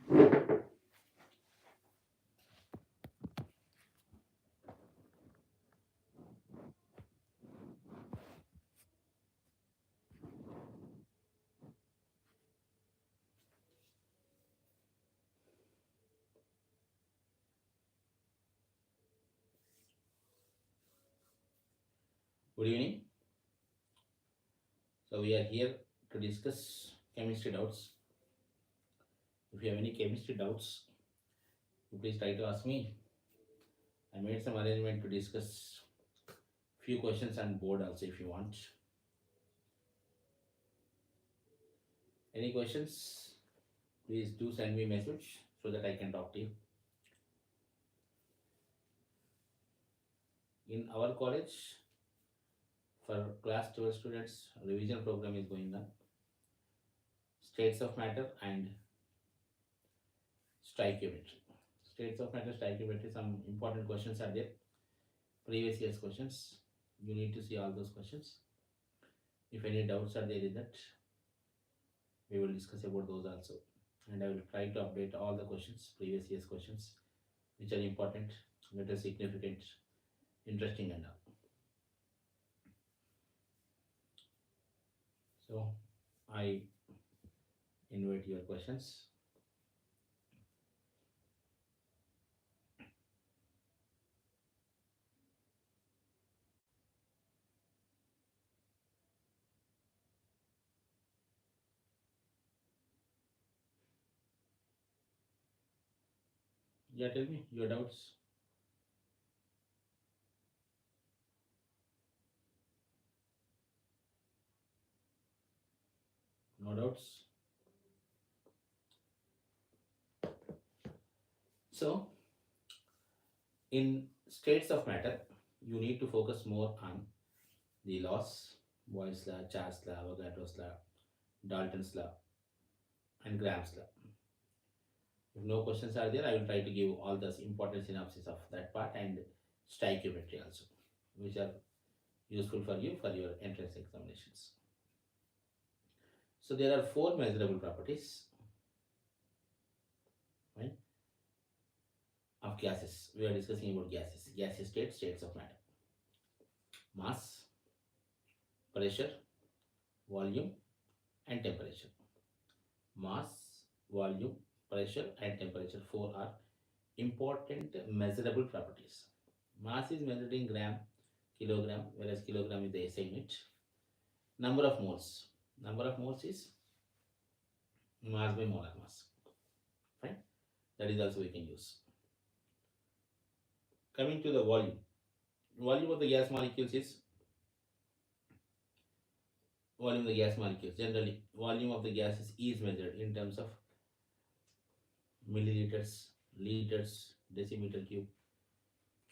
Good evening. So we are here to discuss chemistry doubts. If you have any chemistry doubts, you please try to ask me. I made some arrangement to discuss few questions on board also if you want. Any questions? Please do send me a message so that I can talk to you. In our college, for class 12 students, revision program is going on. States of matter and stoichiometry. States of matter, stoichiometry, some important questions are there. Previous year's questions. You need to see all those questions. If any doubts are there in that, we will discuss about those also. And I will try to update all the questions, previous year's questions, which are important, which are significant, interesting and all. So I invite your questions. Yeah, tell me your doubts. No doubts. So in states of matter, you need to focus more on the laws, Boyle's law, Charles law, Avogadro's law, Dalton's law, and Graham's law. If no questions are there, I will try to give all the important synopsis of that part and stoichiometry also, which are useful for you for your entrance examinations. So there are four measurable properties, right, of gases. We are discussing about gases, gaseous states, states of matter: mass, pressure, volume, and temperature. Mass, volume, pressure, and temperature. Four are important measurable properties. Mass is measured in gram, kilogram, whereas kilogram is the SI unit. Number of moles. Number of moles is mass by molar mass. Fine. That is also we can use. Coming to the volume. Volume of the gas molecules is volume of the gas molecules. Generally, volume of the gases is measured in terms of milliliters, liters, decimeter cube.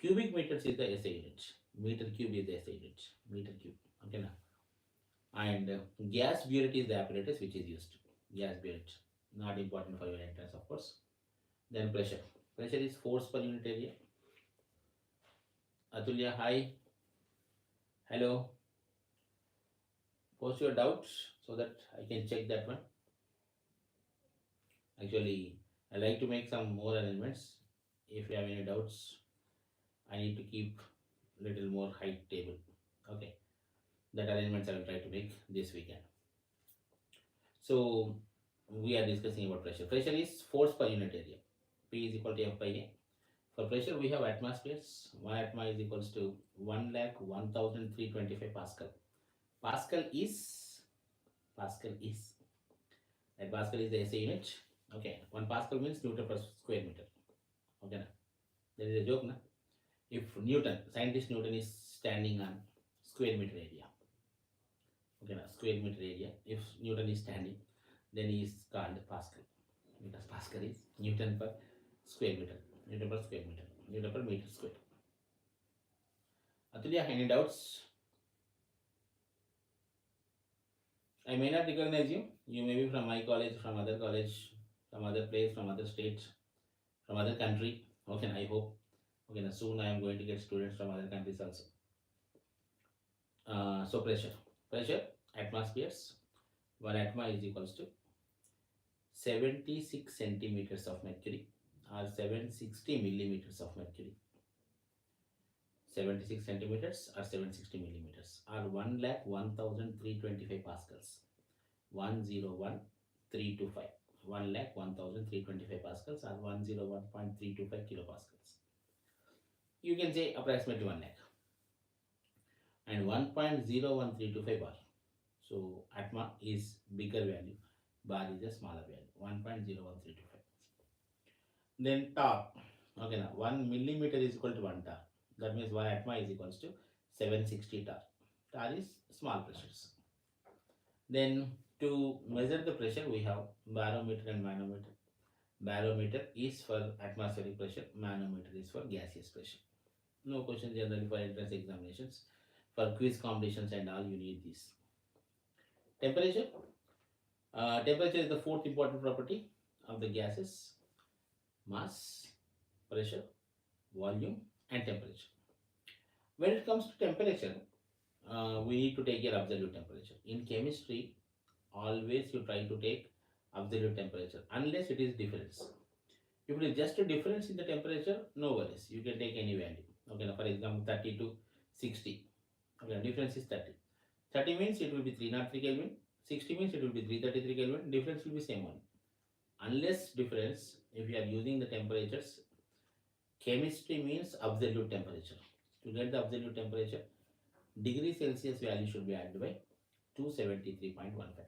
Cubic meters is the SI unit. Meter cube is the SI unit. Meter cube. Okay now. And gas burette is the apparatus which is used. Gas burette. Not important for your entrance, of course. Then pressure. Pressure is force per unit area. Atulya, hi. Hello. Post your doubts so that I can check that one. Actually, I like to make some more arrangements. If you have any doubts, I need to keep little more height table. Okay. That arrangements I will try to make this weekend. So we are discussing about pressure. Pressure is force per unit area. P is equal to F by A. For pressure, we have atmospheres. 1 atma is equals to 1,01,325 Pascal. Pascal is that Pascal is the SI unit. Okay, 1 Pascal means Newton per square meter. Okay, na? There is a joke, na? If Newton, scientist Newton is standing on square meter area. Okay, na? Square meter area. If Newton is standing, then he is called Pascal because Pascal is Newton per square meter. Newton per square meter. Newton per meter square. Atulya, any doubts? I may not recognize you. You may be from my college, from other college, from other place, from other state, from other country. Okay, I hope. Okay, now soon I am going to get students from other countries also. So pressure, atmospheres. 1 atma is equals to 76 centimeters of mercury or 760 millimeters of mercury. 76 centimeters or 760 millimeters or 1,01,325 pascals. 101,325. 1,01,325 pascals or 101.325 kilopascals. You can say approximately 1 lakh. And 1.01325 bar. So atma is bigger value, bar is a smaller value, 1.01325. Then torque. Okay, now 1 millimeter is equal to 1 torque. That means 1 atma is equals to 760 torque. Torque is small pressures. Then to measure the pressure, we have barometer and manometer. Barometer is for atmospheric pressure, manometer is for gaseous pressure. No question generally for entrance examinations. For quiz competitions and all, you need this. Temperature. Temperature is the fourth important property of the gases: mass, pressure, volume, and temperature. When it comes to temperature, we need to take your absolute temperature. In chemistry, always you try to take absolute temperature unless it is difference. If it is just a difference in the temperature, no worries. You can take any value. Okay, now for example, 30 to 60. Okay, difference is 30. 30 means it will be 303 Kelvin. 60 means it will be 333 Kelvin. Difference will be same one. Unless difference, if you are using the temperatures, chemistry means absolute temperature. To get the absolute temperature, degree Celsius value should be added by 273.15.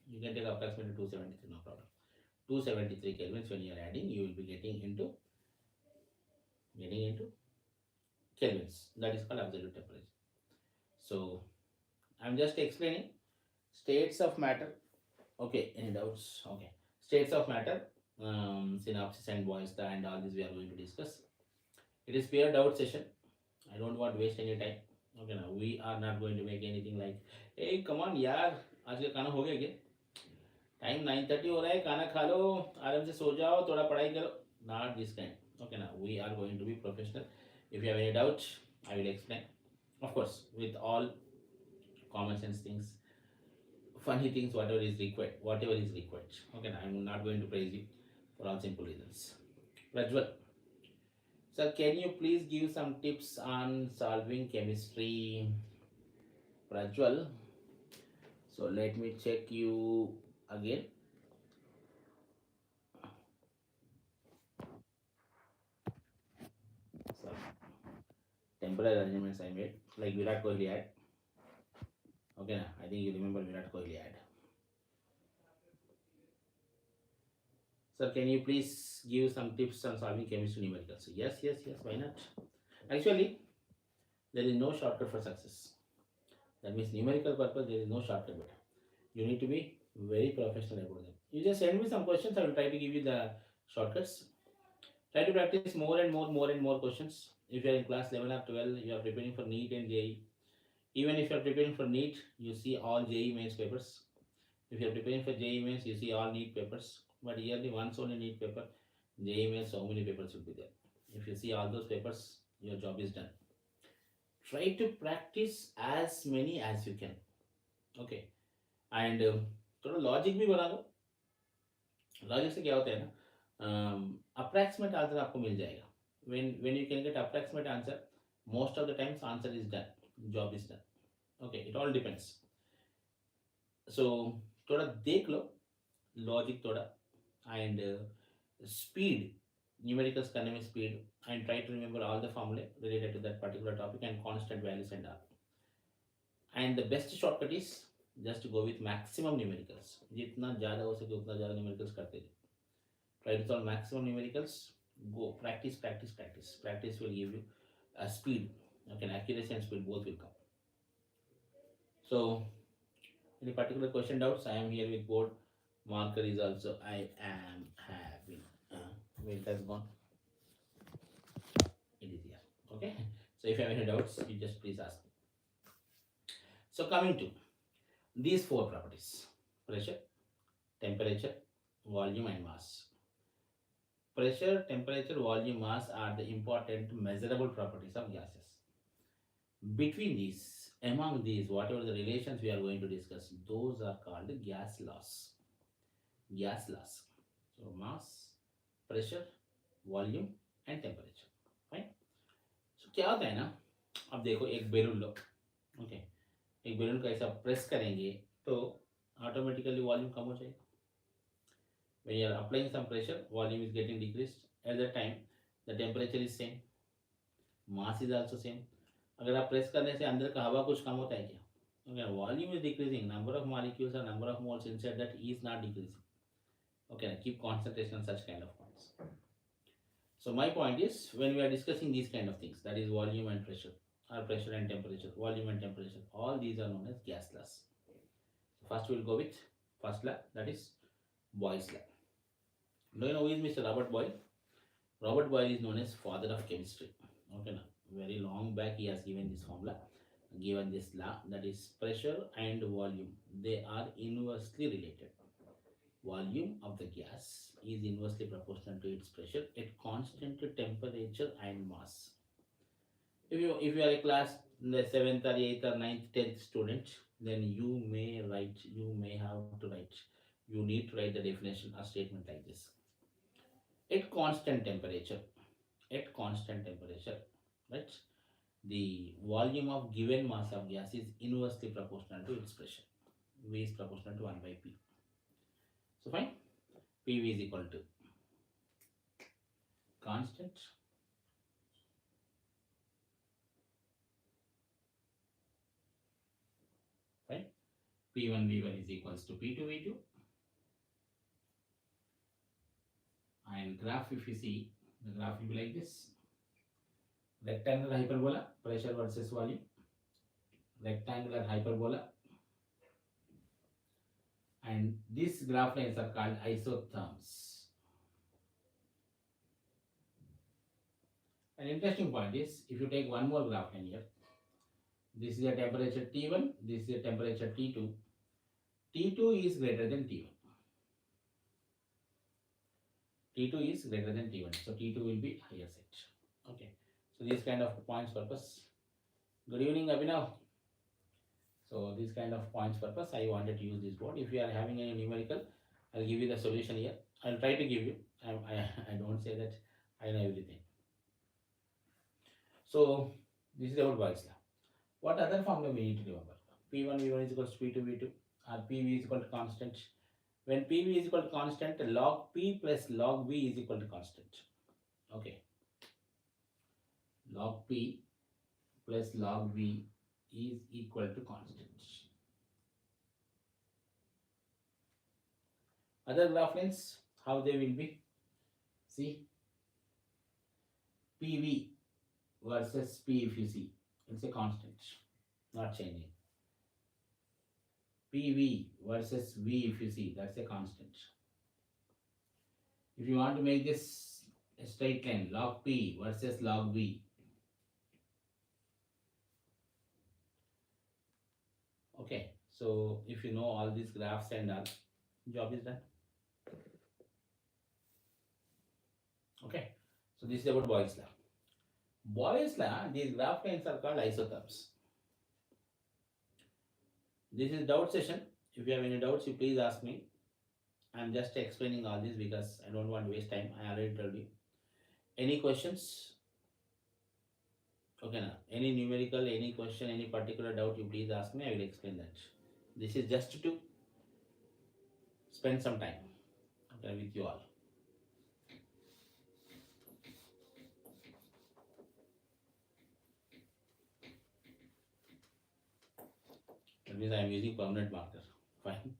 You can take approximately 273, no problem. 273 kelvins when you are adding, you will be getting into kelvins. That is called absolute temperature. So I'm just explaining states of matter. Okay, any doubts? Okay, states of matter, synopsis and voice, and all this we are going to discuss. It is pure doubt session. I don't want to waste any time. Okay, now we are not going to make anything like, hey, come on, यार, आज का खाना हो गया क्या? Time 9:30 हो रहा है, खाना खा लो, आराम से सो जाओ, थोड़ा पढ़ाई करो. Not this kind. Okay, now we are going to be professional. If you have any doubt, I will explain. Of course, with all common sense things, funny things, whatever is required, whatever is required. Okay, now I'm not going to praise you for all simple reasons. Prajwal, sir, can you please give some tips on solving chemistry? Prajwal, so let me check you again. So, temporary arrangements I made, like Virat Kohli had. Okay, now I think you remember Virat Kohli ad. Sir, can you please give some tips on solving chemistry numericals? Yes, yes, yes, why not? Actually, there is no shortcut for success. That means numerical purpose, there is no shortcut. But you need to be very professional about them. You just send me some questions, I will try to give you the shortcuts. Try to practice more and more questions. If you are in class 11 or 12, you are preparing for NEET and JEE. Even if you are preparing for NEET, you see all JEE mains papers. If you are preparing for JEE mains, you see all NEET papers. But yearly once only NEET paper, JEE mains, so many papers will be there. If you see all those papers, your job is done. Try to practice as many as you can. Okay. And थोड़ा logic भी बना लो. Logic से क्या होता है ना, अप्रैक्सिमेट answer आपको मिल जाएगा. when you can get approximate answer, most of the times answer is done, job is done. Okay, it all depends. So थोड़ा देख लो लॉजिक थोड़ा, and speed, numericals करने में speed, and try to remember all the formulae related to that particular topic and constant values and all. And the best shortcut is just go with maximum numericals. जितना ज़्यादा हो सके उतना ज़्यादा numericals करते जाओ. Try to solve maximum numericals. Go practice, practice, practice. Practice will give you a speed. Okay, accuracy and speed both will come. So, any particular question doubts? I am here with board. Marker is also I am having. Where it has gone? It is here. Okay. So if you have any doubts, you just please ask me. So coming to these four properties: pressure, temperature, volume, and mass. Pressure, temperature, volume, mass are the important measurable properties of gases. Between these, among these, whatever the relations we are going to discuss, those are called gas laws. gas laws. So mass, pressure, volume and temperature. Fine. So क्या होता है ना, अब देखो एक balloon लो. Okay, एक balloon का ऐसा प्रेस करेंगे तो ऑटोमेटिकली वॉल्यूम कम हो जाएगा. when you are applying some pressure, volume is getting decreased. At that time the temperature is same, mass is also same. अगर आप प्रेस करने से अंदर का हवा कुछ कम होता है क्या? Okay, volume is decreasing, number of molecules or number of moles inside that is not decreasing. Okay, keep concentration on such kind of points. So my point is, when we are discussing these kind of things, that is volume and pressure, or pressure and temperature, volume and temperature, all these are known as gas laws. First we'll go with first law, that is Boyle's law. Do you know who is Mr. Robert Boyle? Robert Boyle is known as father of chemistry. Okay, now very long back he has given this formula, given this law, that is pressure and volume, they are inversely related. Volume of the gas is inversely proportional to its pressure at constant temperature and mass. If you are a class the seventh or eighth or ninth, 10th student, then you need to write the definition or statement like this. At constant temperature, at constant temperature, right? The volume of given mass of gas is inversely proportional to its pressure. V is proportional to 1 by P. So fine. PV is equal to constant fine. P1 V1 is equals to P2 V2, and graph, if you see, the graph will be like this: rectangular hyperbola, pressure versus volume, rectangular hyperbola, and these graph lines are called isotherms. An interesting point is, if you take one more graph line here, this is a temperature T1, this is a temperature T2. T2 is greater than T1. T2 is greater than T1, so T2 will be higher side. Okay, so these kind of points purpose. Good evening, Abhinav. So this kind of points purpose, I wanted to use this board. If you are having any numerical, I'll give you the solution here. I'll try to give you. I don't say that I know everything. So this is about Boyle's law. What other formula we need to remember? P1 V1 is equal to P2 V2, or PV is equal to constant. When PV is equal to constant, log P plus log V is equal to constant. Okay. Log P plus log V is equal to constant. Other graph lines, how they will be? See, PV versus P, if you see, it's a constant, not changing. PV versus V, if you see, that's a constant. If you want to make this a straight line, log P versus log V. Okay, so if you know all these graphs and all, job is done. Okay, so this is about Boyle's law. Boyle's law, these graph lines are called isotherms. This is doubt session. If you have any doubts, you please ask me. I'm just explaining all this because I don't want to waste time. I already told you. Any questions? Okay, now any numerical, any question, any particular doubt, you please ask me. I will explain that. This is just to spend some time, okay, with you all. That means I am using permanent marker. Fine.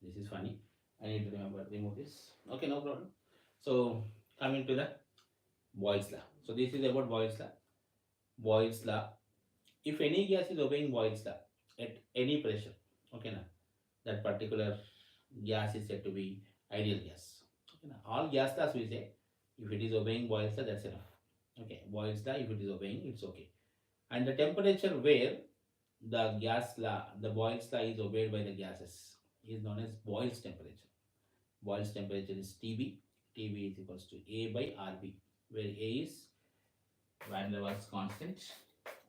This is funny. I need to remove this. Okay, no problem. So coming to the Boyle's law. So this is about Boyle's law. Boyle's law. If any gas is obeying Boyle's law at any pressure, okay, now that particular gas is said to be ideal gas. Okay, now all gas laws we say, if it is obeying Boyle's law, that's enough. Okay, Boyle's law, if it is obeying, it's okay. And the temperature where the gas law, the Boyle's law is obeyed by the gases is known as Boyle's temperature. Boyle's temperature is TB. TB is equals to A by RB, where A is Van der Waals constant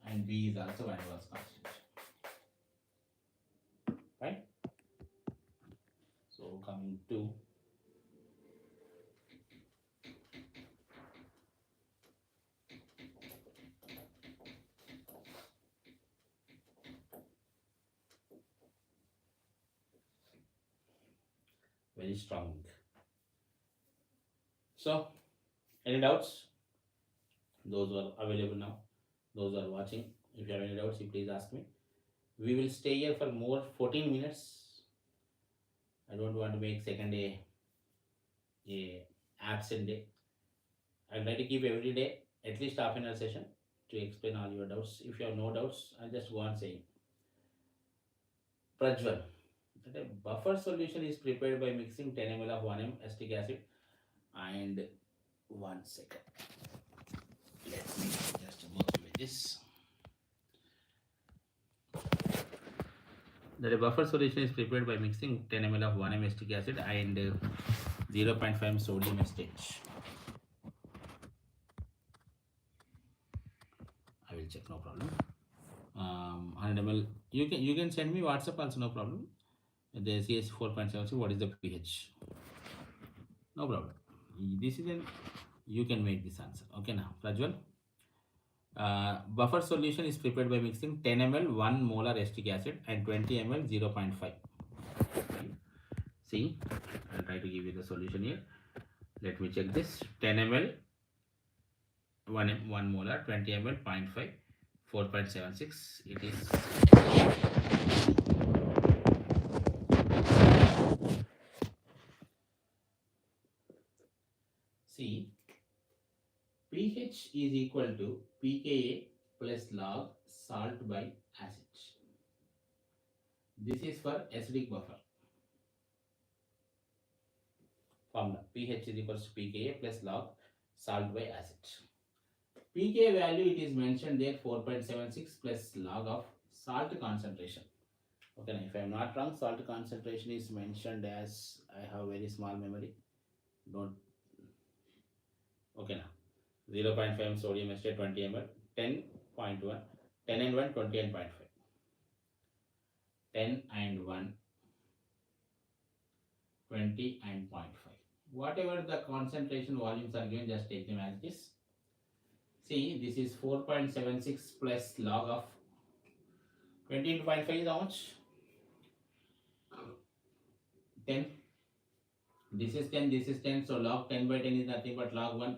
and B is also Van der Waals constant. Right? So coming to very strong ink. So, any doubts? Those who are available now, those who are watching, if you have any doubts, you please ask me. We will stay here for more 14 minutes. I don't want to make second day a absent day. I'll try to keep every day at least half an hour session to explain all your doubts. If you have no doubts, I'll just go on saying. Prajwal. The buffer solution is prepared by mixing 10 ml of 1 m acetic acid and 1 second. Let me just work with this. The buffer solution is prepared by mixing 10 ml of 1 m acetic acid and 0.5 sodium acetate. I will check, no problem. 100 ml. You can send me WhatsApp also, no problem. The CS 4.76. What is the pH? No problem. This is an you can make this answer. Okay, now Prajwal. Buffer solution is prepared by mixing 10 ml 1 molar acetic acid and 20 ml 0.5. See, I'll try to give you the solution here. Let me check this. 10 ml 1 molar, 20 ml 0.5, 4.76. It is see, pH is equal to pKa plus log salt by acid. This is for acidic buffer. Formula pH is equal to pKa plus log salt by acid. pKa value, it is mentioned there, 4.76 plus log of salt concentration. Okay, now if I am not wrong, salt concentration is mentioned as, I have very small memory. Don't. Okay, now 0.5 sodium acetate 20 ml, 10.1, 10 and 1, 20 and 0.5. 10 and 1, 20 and 0.5. Whatever the concentration volumes are given, just take them as it is. See, this is 4.76 plus log of 20 into 0.5 is how much? 10. This is 10, this is 10. So log 10 by 10 is nothing but log 1.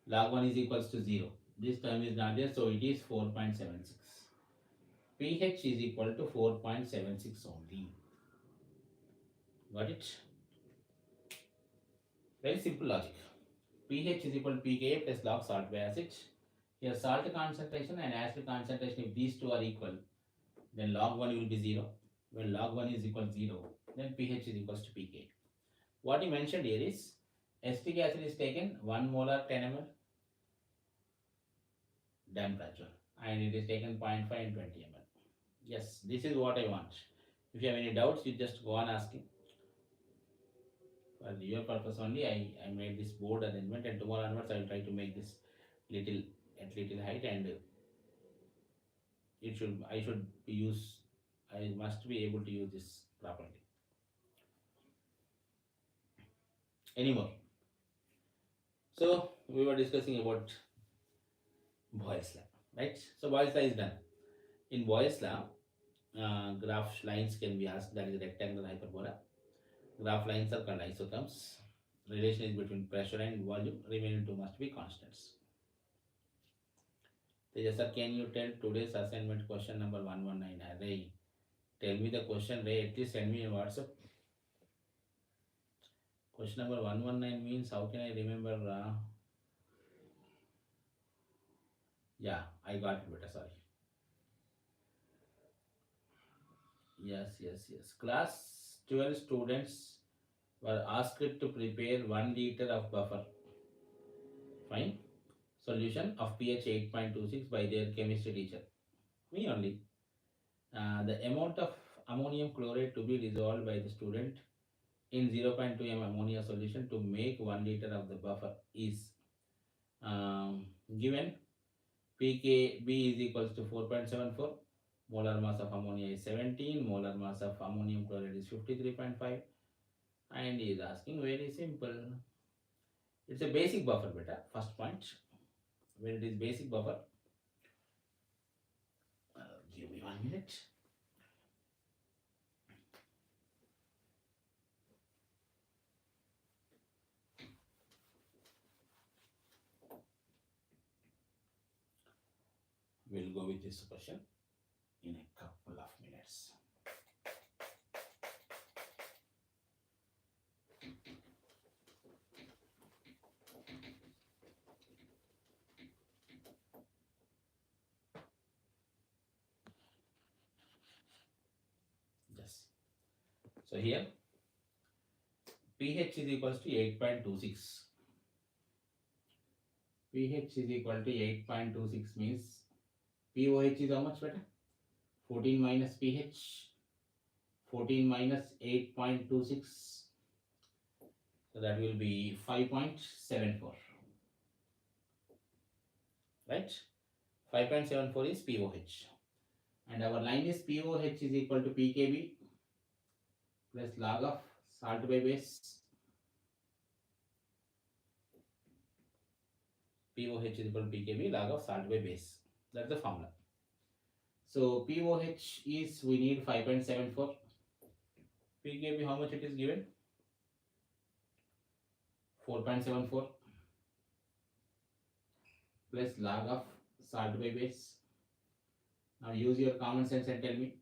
Log 1 is equals to 0. This term is not there, so it is 4.76. pH is equal to 4.76 only. Got it? Very simple logic. pH is equal to pKa plus log salt by acid. Here salt concentration and acid concentration, if these two are equal, then log 1 will be 0. When log 1 is equal to 0, then pH is equal to pKa. What he mentioned here is acetic acid is taken 1 molar 10 ml, done Prajwal, and it is taken 0.5 and 20 ml. Yes, this is what I want. If you have any doubts, you just go on asking. For your purpose only, I made this board arrangement, and tomorrow onwards I will try to make this little height, and I must be able to use this properly. Anymore. So we were discussing about Boyle's law, right? So Boyle's law is done. In Boyle's law, graph lines can be asked, that is rectangular hyperbola. Graph lines are called isotherms. Relation is between pressure and volume. Remaining two must be constants. Tejas sir, can you tell today's assignment question number 119? Ray, tell me the question. Ray, at least send me a WhatsApp. Question number 119 means, how can I remember? Yeah, I got it better. Sorry. Yes. Class 12 students were asked to prepare 1 liter of buffer. Fine. Solution of pH 8.26 by their chemistry teacher. Me only. The amount of ammonium chloride to be dissolved by the student in 0.2 m ammonia solution to make 1 liter of the buffer is given. pKb is equals to 4.74. Molar mass of ammonia is 17. Molar mass of ammonium chloride is 53.5. And he is asking very simple. It's a basic buffer, beta. First point. When it is basic buffer, give me 1 minute. We'll go with this question in a couple of minutes. Yes. So here pH is equals to 8.26. pH is equal to 8.26 means pOH is how much better? 14 minus pH. 14 minus 8.26. So that will be 5.74. Right? 5.74 is pOH. And our line is pOH is equal to pKb plus log of salt by base. pOH is equal to pKb log of salt by base. That's the formula. So pOH is, we need 5.74. pKb, how much it is given? 4.74 plus log of salt by base. Now use your common sense and tell me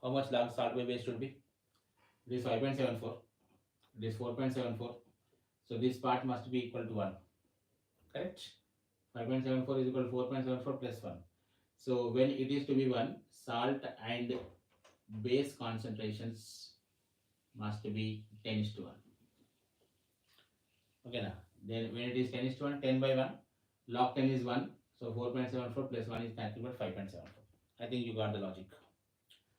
how much log salt by base should be. It is 5.74. It is 4.74. So this part must be equal to 1. Correct? 5.74 is equal to 4.74 plus 1. So when it is to be 1, salt and base concentrations must be 10:1. Okay, now then when it is 10:1, 10 by 1, log 10 is 1. So 4.74 plus 1 is nothing but 5.74. I think you got the logic.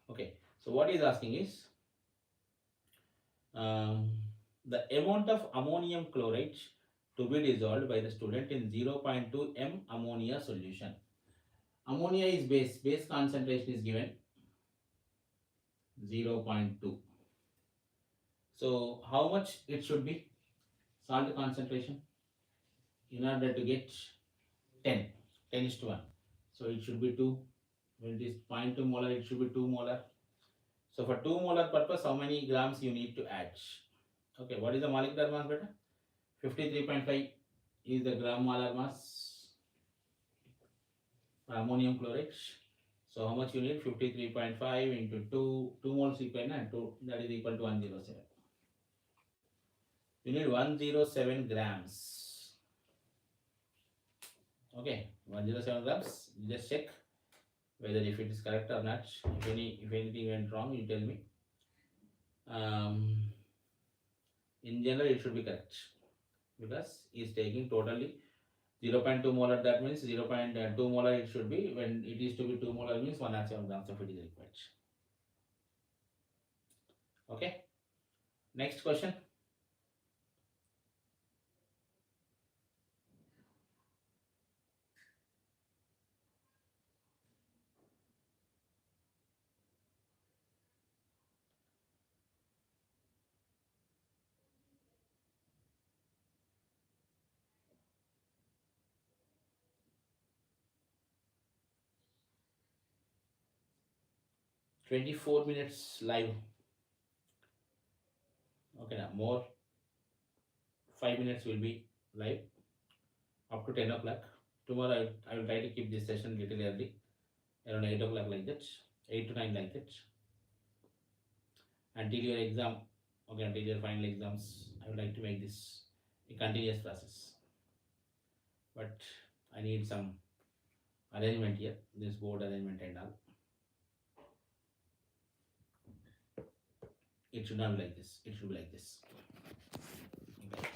Okay, so what he is asking is the amount of ammonium chloride to be dissolved by the student in 0.2 m ammonia solution. Ammonia is base. Base concentration is given 0.2. So how much it should be? Salt concentration in order to get 10. 10:1. So it should be 2. When it is 0.2 molar, it should be 2 molar. So for 2 molar purpose, how many grams you need to add? Okay, what is the molecular mass, beta? 53.5 is the gram molar mass for ammonium chloride. So how much you need? 53.5 into 2. 2 moles equal and 2, that is equal to 107. You need 107 grams. Okay, 107 grams. Just check whether if it is correct or not. If anything went wrong, you tell me. In general, it should be correct because he is taking totally 0.2 molar. That means 0.2 molar it should be. When it is to be 2 molar means 107 grams of it is required. Okay. Next question. "24 minutes live." Okay, now more 5 minutes will be live up to 10 o'clock. Tomorrow I will try to keep this session little early, around 8 o'clock like that, 8 to 9 like that. Until your exam, okay, until your final exams, I would like to make this a continuous process. But I need some arrangement here, this board arrangement and all. It should not be like this, it should be like this. Okay.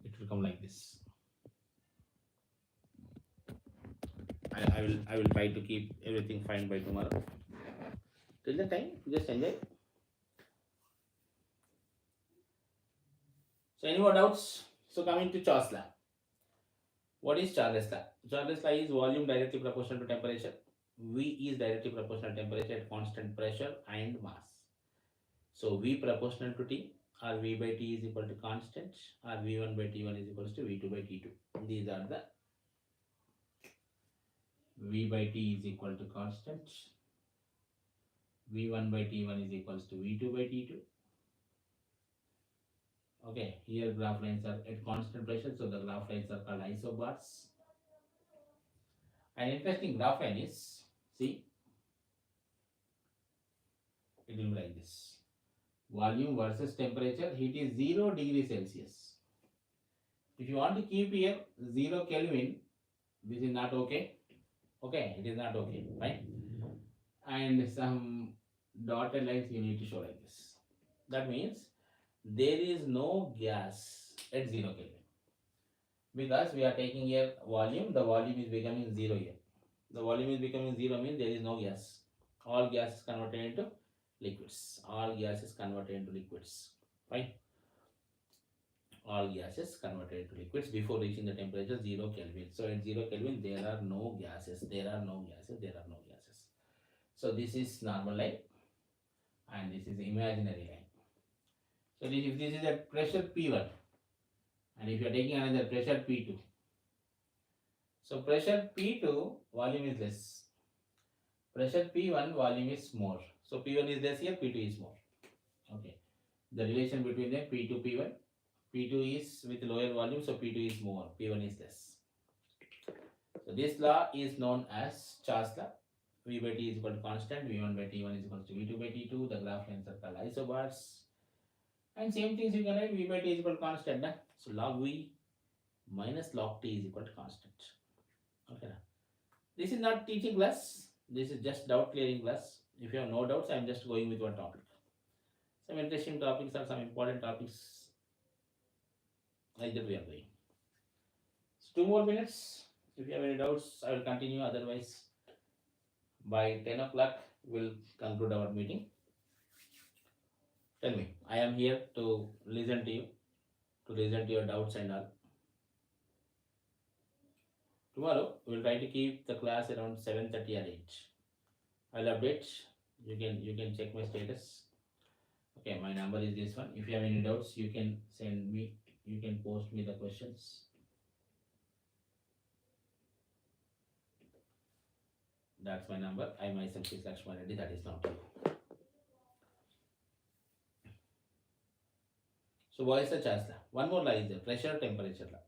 It will come like this. I will try to keep everything fine by tomorrow. Till the time, just enjoy. So any more doubts? So coming to Charles law. What is Charles law? Charles law is volume directly proportional to temperature. V is directly proportional to temperature at constant pressure and mass. So V proportional to T, or V by T is equal to constant, or V1 by T1 is equals to V2 by T2. These are the V by T is equal to constant, V1 by T1 is equals to V2 by T2. Okay, here graph lines are at constant pressure, so the graph lines are called isobars. An interesting graph line is, see, it will be like this. Volume versus temperature, heat is 0 degree Celsius. If you want to keep here 0 Kelvin, this is not okay. Okay, it is not okay, fine. And some dotted lines you need to show like this. That means there is no gas at 0 Kelvin. Because we are taking here volume, the volume is becoming 0 here. The volume is becoming 0 means there is no gas. All gas is converted into liquids. All gas is converted into liquids. Fine. All gases converted into liquids before reaching the temperature 0 Kelvin. So at 0 Kelvin there are no gases. There are no gases. There are no gases. So this is normal line and this is imaginary line. So if this is a pressure P1 and if you are taking another pressure P2. So pressure P2 volume is less. Pressure P1 volume is more. So P1 is less here, P2 is more. Okay. The relation between them P2, P1. P2 is with lower volume, so P2 is more, P1 is less. So this law is known as Charles law. V by T is equal to constant, V1 by T1 is equal to V2 by T2. The graph lines are called isobars. And same things you can write V by T is equal to constant. Na? So log V minus log T is equal to constant. Okay. Na? This is not teaching class. This is just doubt clearing class. If you have no doubts, I am just going with one topic. Some interesting topics or some important topics like that we are going. So 2 more minutes. If you have any doubts, I will continue. Otherwise, by 10 o'clock, we'll conclude our meeting. Tell me, I am here to listen to you, to listen to your doubts and all. Tomorrow, we'll try to keep the class around 7:30 or 8. I'll update. You can check my status. Okay, my number is this one. If you have any doubts, you can send me. You can post me the questions. That's my number. I myself is Lakshman Reddy. That is not you. So what is the charge law? One more law is the pressure temperature law.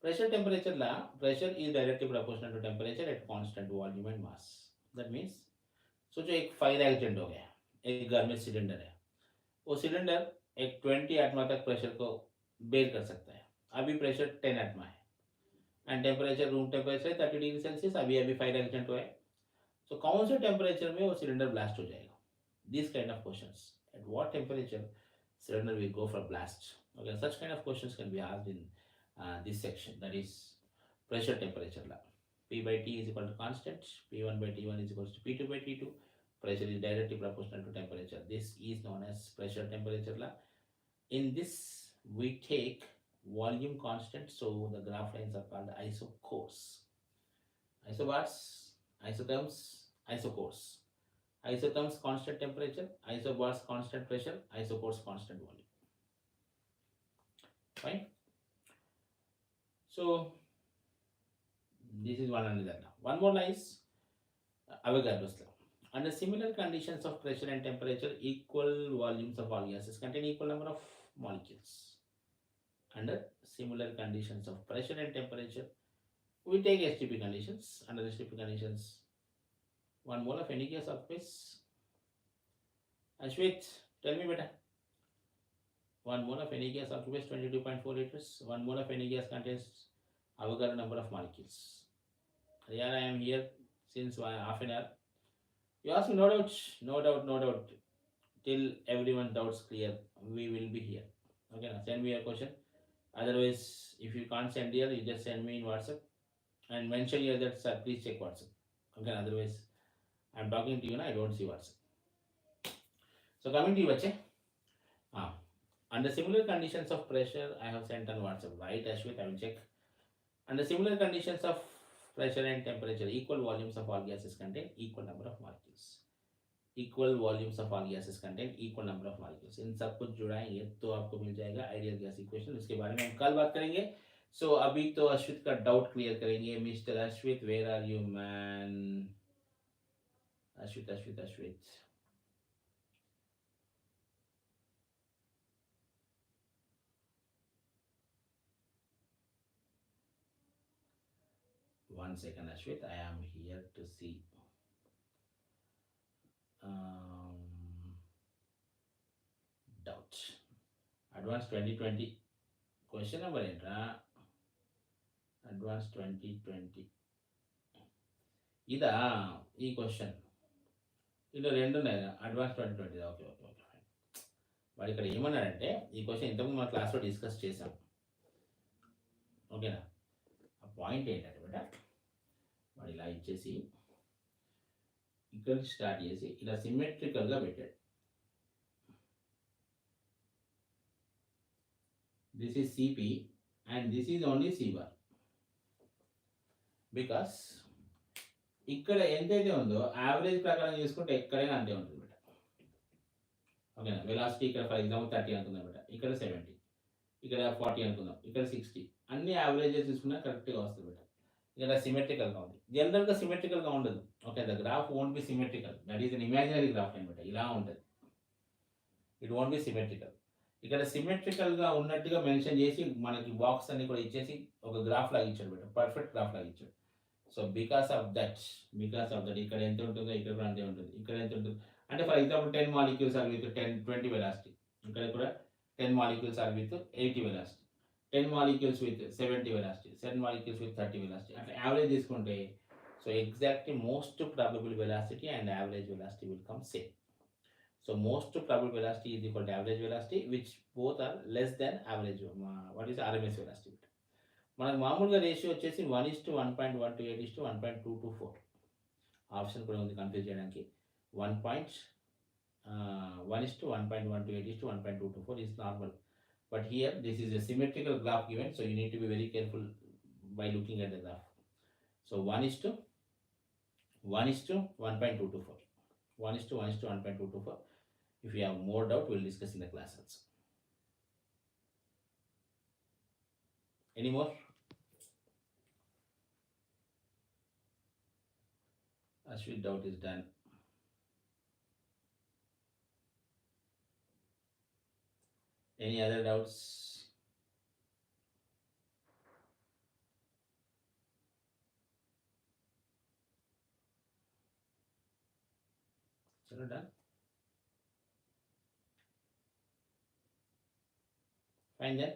Pressure temperature law, pressure is directly proportional to temperature at constant volume and mass. That means सोचो एक fire accident हो गया, एक घर में cylinder है, वो cylinder एक 20 एटमा तक प्रेशर को बेर कर सकता है. अभी प्रेशर 10 एटमा है एंड टेम्परेचर रूम टेम्परेचर है 30 डिग्री सेल्सियस. अभी अभी फायर एक्सीडेंट हुआ है. सो कौन से टेम्परेचर में वो सिलेंडर ब्लास्ट हो जाएगा? This kind of questions. At what temperature cylinder will go for blast? Okay, such kind of questions can be asked in this section, that is pressure temperature law. P by T is equal to constant, P1 by T1 is equal to P2 by T2. Pressure is directly proportional to temperature. This is known as pressure temperature law. In this, we take volume constant, so the graph lines are called isochores. Isobars, isotherms, isochores. Isotherms constant temperature, isobars constant pressure, isochores constant volume. Fine. So this is one another law. One more law is Avogadro's law. Under similar conditions of pressure and temperature, equal volumes of all gases contain equal number of molecules. Under similar conditions of pressure and temperature, we take STP conditions. Under STP conditions, 1 mole of any gas occupies. Ashwit, tell me better. 1 mole of any gas occupies 22.4 liters. 1 mole of any gas contains Avogadro number of molecules. Here I am here since half an hour. You ask me, no doubt, no doubt, no doubt. Till everyone doubts clear, we will be here. Okay, now send me your question. Otherwise, if you can't send here, you just send me in WhatsApp and mention here that, sir, please check WhatsApp. Okay, otherwise, I'm talking to you now, I don't see WhatsApp. So coming to you, bache. Under similar conditions of pressure, I have sent on WhatsApp. Right, Ashwit, I will check. Under similar conditions of pressure and temperature, equal volumes of all gases contain equal number of molecules. Equal volumes of all gases contain equal number of molecules. इन सब कुछ जुड़ाएंगे तो आपको मिल जाएगा ideal gas equation. उसके बारे में हम कल बात करेंगे. सो अभी तो अश्वित का डाउट क्लियर करेंगे. Mister Ashwit, where are you man? Ashwit Ashwit Ashwit, 1 second, Ashwit. I am here to see. Um, doubt. Advanced 2020 question number entra. Advanced 2020. ఇదా ఈ క్వశ్చన్ ఇందులో రెండు ఉన్నాయి advance 2020. Okay okay okay fine. వాడు ఇక్కడ ఏమన్నాడంటే ఈ క్వశ్చన్ ఇంతకుముందు మన క్లాస్లో డిస్కస్ చేసాం. ఓకేనా? ఆ పాయింట్ ఏంటంటే బేట వాడు ఇలా ఇచ్చేసి ఇక్కడ నుంచి స్టార్ట్ చేసి ఇలా సిమెట్రికల్గా పెట్టాడు. This is CP and this is only C bar. Because ఇక్కడ ఎంతైతే ఉందో యావరేజ్ ప్రకారం చూసుకుంటే ఎక్కడైనా అంతే ఉంటుంది బేట. ఓకేనా? వెలాసిటీ ఇక్కడ ఫర్ ఎగ్జాంపుల్ 30 అనుకుందాం బేట, ఇక్కడ 70, ఇక్కడ 40 అనుకుందాం, ఇక్కడ 60. అన్ని యావరేజెస్ తీసుకున్నా కరెక్ట్గా వస్తుంది బేట. ఇక్కడ సిమెట్రికల్గా ఉంది. జనరల్గా సిమెట్రికల్గా ఉండదు. Okay, the graph won't be symmetrical. That is an imaginary graph అనమాట. ఇలా ఉంటుంది. It won't be symmetrical. ఇక్కడ సిమెట్రికల్గా ఉన్నట్టుగా మెన్షన్ చేసి మనకి బాక్స్ అన్ని కూడా ఇచ్చేసి ఒక గ్రాఫ్ లాగా ఇచ్చాడు బేట, పర్ఫెక్ట్ గ్రాఫ్ లాగా ఇచ్చాడు. సో బికాస్ ఆఫ్ దట్ ఇక్కడ ఎంత ఉంటుందో ఇక్కడ కూడా అంతే ఉంటుంది. ఇక్కడ ఎంత ఉంటుంది అంటే for example 10 molecules are with 20 velocity. ఇక్కడ కూడా 10 molecules are with 80 velocity, 10 molecules with 70 velocity, 7 molecules with 30 velocity. అట్లా యావరేజ్ తీసుకుంటే so exactly most probable velocity and average velocity will come same. So most probable velocity is equal to average velocity which both are less than average. What is RMS velocity? మనకు మామూలుగా ratio వచ్చేసి 1:1.128:1.224. Option కూడా ఉంది confuse చేయడానికి. 1:1.128:1.224 is normal. But here this is a symmetrical graph given, so you need to be very careful by looking at the graph. So 1:1.224. 1:1.224. If you have more doubt, we'll discuss in the class also. Any more? Ashwin, doubt is done. Any other doubts? Chalo, done. Fine then.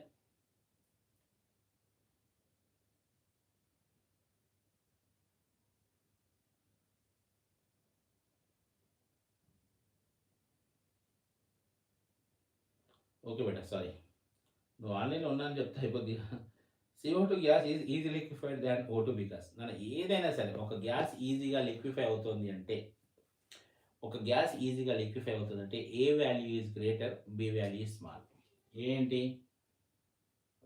Okay బేటా, sorry, నువ్వు ఆన్లైన్లో ఉన్నా అని చెప్తే అయిపోద్ది. CO2 gas is easy liquefied than O2 because నన్ను ఏదైనా సరే ఒక గ్యాస్ ఈజీగా లిక్విఫై అవుతుంది అంటే A value is greater, B value is small. ఏంటి?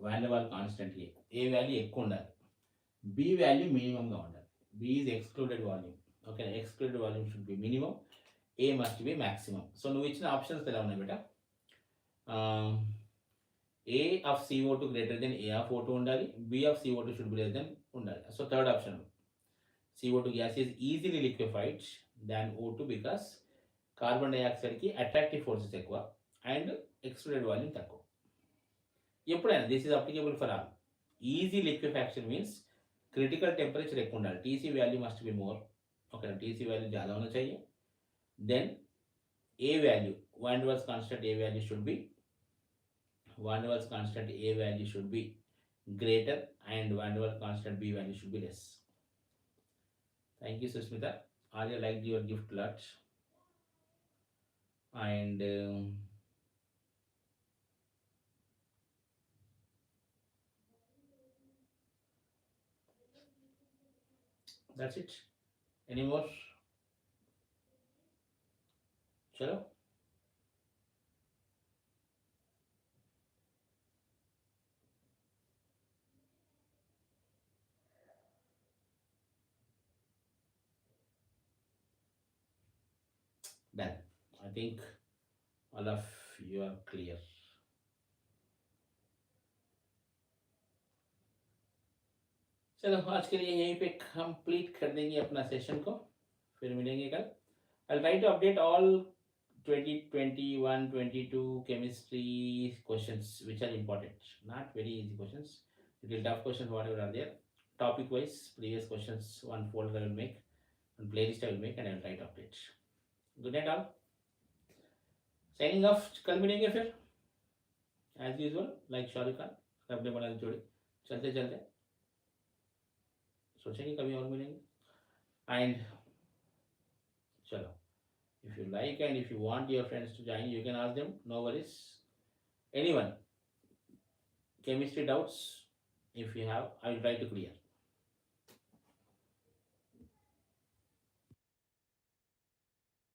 వాల్యువల్ కాన్స్టెంట్ ఏ వాల్యూ ఎక్కువ ఉండాలి, బి వాల్యూ మినిమంగా ఉండాలి. B is excluded volume. Okay, excluded volume should be minimum, A must be maximum. So నువ్వు ఇచ్చిన ఆప్షన్స్ ఎలా ఉన్నాయి బేటా? A of CO2 greater than A of O2 ఉండాలి, B of CO2 should be less than ఉండాలి. So third option, CO2 gas is easily liquefied than O2 because carbon డైఆక్సైడ్కి attractive forces ఎక్కువ and excluded volume తక్కువ. ఎప్పుడైనా this is applicable for all. Easy liquefaction means critical temperature ఎక్కువ ఉండాలి. TC value must be more. Okay, TC value ज़्यादा होना चाहिए. Then A value, van der Waals constant A value should be greater and van der Waals constant B value should be less. Thank you, Susmita. Arya liked your gift lot. And that's it. Any more? Chalo. Done. I think all of you are clear. चलो आज के लिए यहीं पे complete कर देंगे अपना session को, फिर मिलेंगे कल. I'll try to update all 2021-22 chemistry questions which are important, not very easy questions, little tough questions whatever are there. topic wise, previous questions, one folder I will make, one playlist I will make, and I will try to update. Good night, all. Signing off. कल मिलेंगे फिर as usual, like Shahrukh Khan अपने बना जोड़ी चलते चलते सोचेंगे कभी और मिलेंगे. And चलो, if you like and if you want your friends to join, you can ask them. No worries. Anyone, chemistry doubts, if you have, I will try to clear.